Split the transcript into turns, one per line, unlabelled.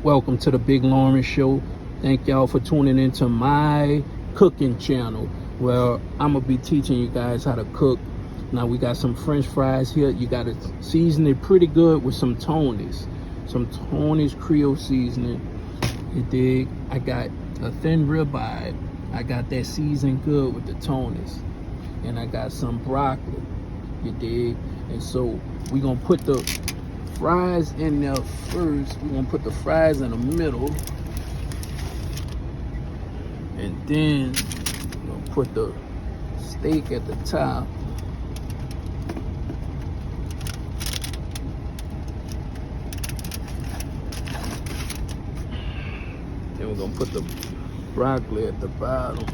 Welcome to the Big Lawrence Show. Thank y'all for tuning into my cooking channel where I'm gonna be teaching you guys how to cook. Now we got some French fries here. You gotta season it pretty good with some Tony's Creole seasoning. You dig? I got a thin ribeye. I got that seasoned good with the Tony's, and I got some broccoli. You dig? And so we gonna put the fries in there first. We're gonna put the fries in the middle, and then we're gonna put the steak at the top. Then we're gonna put the broccoli at the bottom.